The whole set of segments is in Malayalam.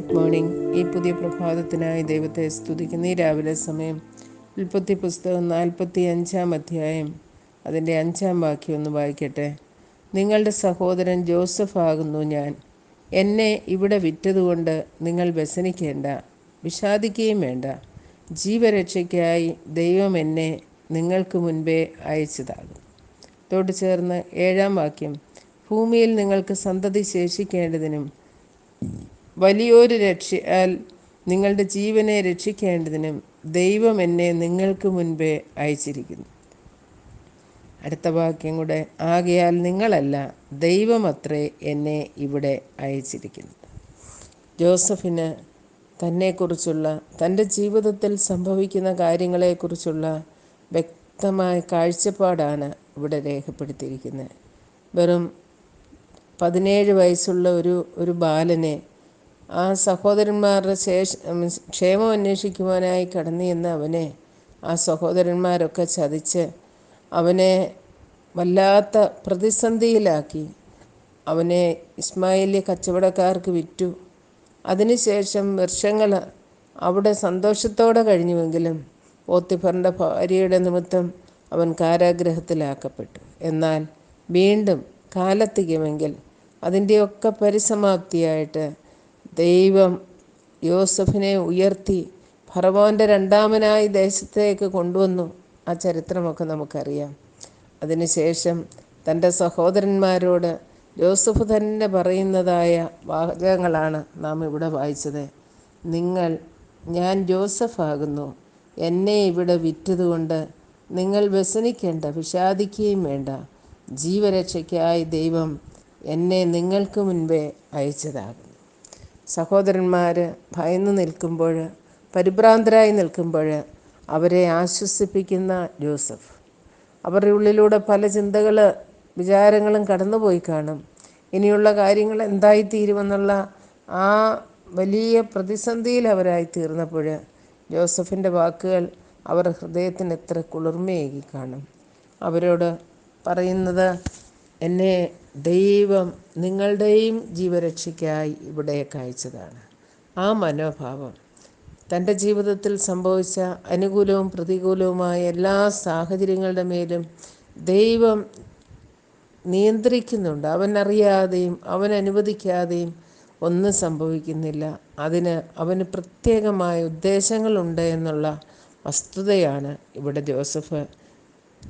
Good morning. ഈ പുതിയ പ്രഭാതത്തിനായി ദൈവത്തെ സ്തുതിക്കുന്ന ഈ രാവിലെ സമയം ഉൽപ്പത്തി പുസ്തകം 45 അധ്യായം അതിൻ്റെ 5 വാക്യം ഒന്ന് വായിക്കട്ടെ. നിങ്ങളുടെ സഹോദരൻ ജോസഫ് ആകുന്നു ഞാൻ. എന്നെ ഇവിടെ വിറ്റതുകൊണ്ട് നിങ്ങൾ വ്യസനിക്കേണ്ട, വിഷാദിക്കുകയും വേണ്ട. ജീവരക്ഷയ്ക്കായി ദൈവം എന്നെ നിങ്ങൾക്ക് മുൻപേ അയച്ചതാകും. ത്തോട് ചേർന്ന് 7 വാക്യം, ഭൂമിയിൽ നിങ്ങൾക്ക് സന്തതി ശേഷിക്കേണ്ടതിനും വലിയൊരു രക്ഷയാൽ നിങ്ങളുടെ ജീവനെ രക്ഷിക്കേണ്ടതിനും ദൈവം എന്നെ നിങ്ങൾക്ക് മുൻപേ അയച്ചിരിക്കുന്നു. അടുത്ത വാക്യം കൂടെ, ആകയാൽ നിങ്ങളല്ല, ദൈവമത്രേ എന്നെ ഇവിടെ അയച്ചിരിക്കുന്നു. ജോസഫിന് തന്നെക്കുറിച്ചുള്ള, തൻ്റെ ജീവിതത്തിൽ സംഭവിക്കുന്ന കാര്യങ്ങളെക്കുറിച്ചുള്ള വ്യക്തമായ കാഴ്ചപ്പാടാണ് ഇവിടെ രേഖപ്പെടുത്തിയിരിക്കുന്നത്. വെറും 17 വയസ്സുള്ള ഒരു ബാലനെ ആ സഹോദരന്മാരുടെ ക്ഷേമം അന്വേഷിക്കുവാനായി കടന്നു ചെന്ന അവനെ ആ സഹോദരന്മാരൊക്കെ ചതിച്ച് അവനെ വല്ലാത്ത പ്രതിസന്ധിയിലാക്കി. അവനെ ഇസ്മായേലിയ കച്ചവടക്കാർക്ക് വിറ്റു. അതിനുശേഷം വർഷങ്ങൾ അവിടെ സന്തോഷത്തോടെ കഴിഞ്ഞുവെങ്കിലും പോത്തിഫറിൻ്റെ ഭാര്യയുടെ നിമിത്തം അവൻ കാരാഗൃഹത്തിലാക്കപ്പെട്ടു. എന്നാൽ വീണ്ടും കാലത്തികമെങ്കിൽ അതിൻ്റെയൊക്കെ പരിസമാപ്തിയായിട്ട് ദൈവം യോസഫിനെ ഉയർത്തി ഫറവോൻ്റെ രണ്ടാമനായി ദേശത്തേക്ക് കൊണ്ടുവന്നു. ആ ചരിത്രമൊക്കെ നമുക്കറിയാം. അതിനുശേഷം തൻ്റെ സഹോദരന്മാരോട് യോസഫ് തന്നെ പറയുന്നതായ വാചകങ്ങളാണ് നാം ഇവിടെ വായിച്ചത്. ഞാൻ ജോസഫാകുന്നു, എന്നെ ഇവിടെ വിറ്റതുകൊണ്ട് നിങ്ങൾ വ്യസനിക്കേണ്ട, വിഷാദിക്കുകയും വേണ്ട. ജീവരക്ഷയ്ക്കായി ദൈവം എന്നെ നിങ്ങൾക്ക് മുൻപേ അയച്ചതാകുന്നു. സഹോദരന്മാർ ഭയന്ന് നിൽക്കുമ്പോൾ, പരിഭ്രാന്തരായി നിൽക്കുമ്പോൾ അവരെ ആശ്വസിപ്പിക്കുന്ന ജോസഫ്. അവരുടെ ഉള്ളിലൂടെ പല വിചാരങ്ങളും കടന്നുപോയി കാണും. ഇനിയുള്ള കാര്യങ്ങൾ എന്തായിത്തീരുമെന്നുള്ള ആ വലിയ പ്രതിസന്ധിയിൽ അവരായി തീർന്നപ്പോൾ ജോസഫിൻ്റെ വാക്കുകൾ അവരുടെ ഹൃദയത്തിന് എത്ര കുളിർമയേകി കാണും. അവരോട് പറയുന്നത്, എന്നെ ദൈവം നിങ്ങളുടെയും ജീവരക്ഷയ്ക്കായി ഇവിടേക്ക് അയച്ചതാണ്. ആ മനോഭാവം തൻ്റെ ജീവിതത്തിൽ സംഭവിച്ച അനുകൂലവും പ്രതികൂലവുമായ എല്ലാ സാഹചര്യങ്ങളുടെ മേലും ദൈവം നിയന്ത്രിക്കുന്നുണ്ട്. അവനറിയാതെയും അവൻ അനുവദിക്കാതെയും ഒന്നും സംഭവിക്കുന്നില്ല. അവന് പ്രത്യേകമായ ഉദ്ദേശങ്ങളുണ്ട് എന്നുള്ള വസ്തുതയാണ് ഇവിടെ ജോസഫ്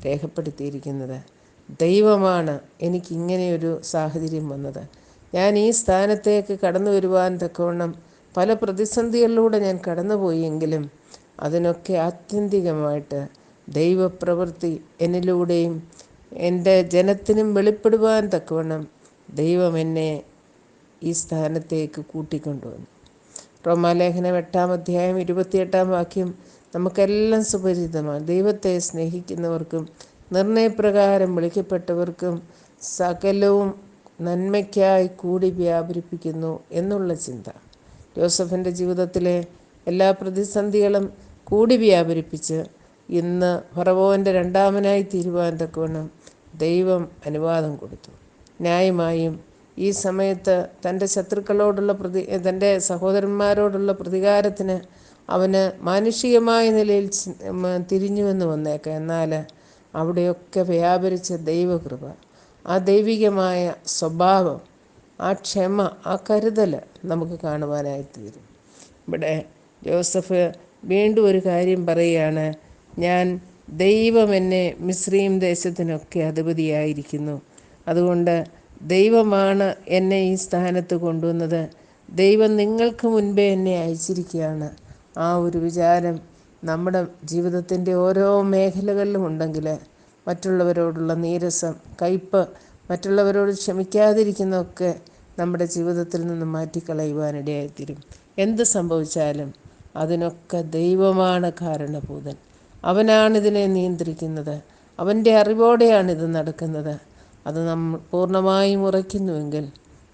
രേഖപ്പെടുത്തിയിരിക്കുന്നത്. ദൈവമാണ് എനിക്കിങ്ങനെയൊരു സാഹചര്യം വന്നത്. ഞാൻ ഈ സ്ഥാനത്തേക്ക് കടന്നു വരുവാൻ തക്കവണ്ണം പല പ്രതിസന്ധികളിലൂടെ ഞാൻ കടന്നുപോയെങ്കിലും അതിനൊക്കെ ആത്യന്തികമായിട്ട് ദൈവപ്രവൃത്തി എന്നിലൂടെയും എൻ്റെ ജനത്തിനും വെളിപ്പെടുവാൻ തക്കവണ്ണം ദൈവം എന്നെ ഈ സ്ഥാനത്തേക്ക് കൂട്ടിക്കൊണ്ടുവന്നു. റോമാലേഖനം 8 അധ്യായം 28 വാക്യം നമുക്കെല്ലാം സുപരിചിതമാണ്. ദൈവത്തെ സ്നേഹിക്കുന്നവർക്കും നിർണയപ്രകാരം വിളിക്കപ്പെട്ടവർക്കും സകലവും നന്മയ്ക്കായി കൂടി വ്യാപരിപ്പിക്കുന്നു എന്നുള്ള ചിന്ത. ജോസഫിൻ്റെ ജീവിതത്തിലെ എല്ലാ പ്രതിസന്ധികളും കൂടി വ്യാപരിപ്പിച്ച് ഇന്ന് ഫറവോൻ്റെ രണ്ടാമനായി തീരുവാൻ തക്കവണ്ണം ദൈവം അനുവാദം കൊടുത്തു. ന്യായമായും ഈ സമയത്ത് തൻ്റെ ശത്രുക്കളോടുള്ള തൻ്റെ സഹോദരന്മാരോടുള്ള പ്രതികാരത്തിന് അവന് മാനുഷികമായ നിലയിൽ തിരിഞ്ഞുവെന്ന് വന്നേക്കാം. എന്നാൽ അവിടെയൊക്കെ വ്യാപരിച്ച ദൈവകൃപ, ആ ദൈവികമായ സ്വഭാവം, ആ ക്ഷമ, ആ കരുതൽ നമുക്ക് കാണുവാനായി തീരും. ഇവിടെ ജോസഫ് വീണ്ടും ഒരു കാര്യം പറയുകയാണ്, ദൈവം എന്നെ മിസ്രയീം ദേശത്തിനൊക്കെ അധിപതിയായിരിക്കുന്നു. അതുകൊണ്ട് ദൈവമാണ് എന്നെ ഈ സ്ഥാനത്ത് കൊണ്ടുവന്നത്. ദൈവം നിങ്ങൾക്ക് മുൻപേ എന്നെ അയച്ചിരിക്കുകയാണ്. ആ ഒരു വിചാരം നമ്മുടെ ജീവിതത്തിൻ്റെ ഓരോ മേഖലകളിലും ഉണ്ടെങ്കിൽ മറ്റുള്ളവരോടുള്ള നീരസം, കയ്പ്, മറ്റുള്ളവരോട് ക്ഷമിക്കാതിരിക്കുന്നതൊക്കെ നമ്മുടെ ജീവിതത്തിൽ നിന്ന് മാറ്റിക്കളയുവാനിടയായിത്തീരും. എന്ത് സംഭവിച്ചാലും അതിനൊക്കെ ദൈവമാണ് കാരണഭൂതൻ. അവനാണിതിനെ നിയന്ത്രിക്കുന്നത്. അവൻ്റെ അറിവോടെയാണിത് നടക്കുന്നത്. അത് നമ്മൾ പൂർണ്ണമായും ഉറയ്ക്കുന്നുവെങ്കിൽ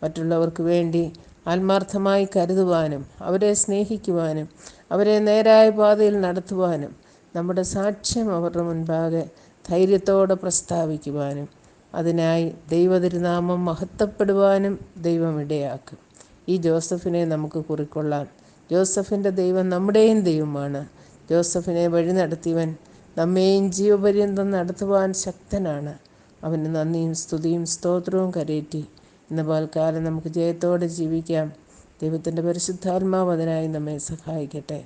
മറ്റുള്ളവർക്ക് വേണ്ടി ആത്മാർത്ഥമായി കരുതുവാനും അവരെ സ്നേഹിക്കുവാനും അവരെ നേരായ പാതയിൽ നടത്തുവാനും നമ്മുടെ സാക്ഷ്യം അവരുടെ മുൻപാകെ ധൈര്യത്തോടെ പ്രസ്താവിക്കുവാനും അതിനായി ദൈവതിരുനാമം മഹത്വപ്പെടുവാനും ദൈവം ഇടയാക്കും. ഈ ജോസഫിനെ നമുക്ക് കുറിക്കൊള്ളാം. ജോസഫിൻ്റെ ദൈവം നമ്മുടെയും ദൈവമാണ്. ജോസഫിനെ വഴി നടത്തിയവൻ നമ്മെയും ജീവപര്യന്തം നടത്തുവാൻ ശക്തനാണ്. അവന് നന്ദിയും സ്തുതിയും സ്തോത്രവും കരേറ്റി ഇന്ന് പകൽക്കാലം നമുക്ക് ജയത്തോടെ ജീവിക്കാം. ദൈവത്തിൻ്റെ പരിശുദ്ധാത്മാവ് അതിനായി നമ്മെ സഹായിക്കട്ടെ.